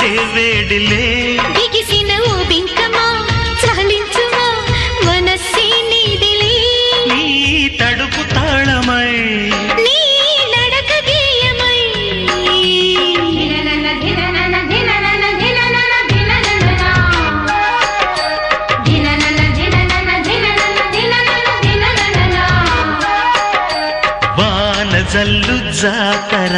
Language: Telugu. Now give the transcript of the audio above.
మనసే వేడిలే బిగిసిన ఓ బింకమా చాలించుమా మనసే నీదిలే నీ తడుపు తాళమై నీ నడక గేయమై ధిననన ధిననన ధిననన ధిననన ధిననన ధిననన ధిననన ధిననన ధిననన ధిననన వాన జల్లు జాతర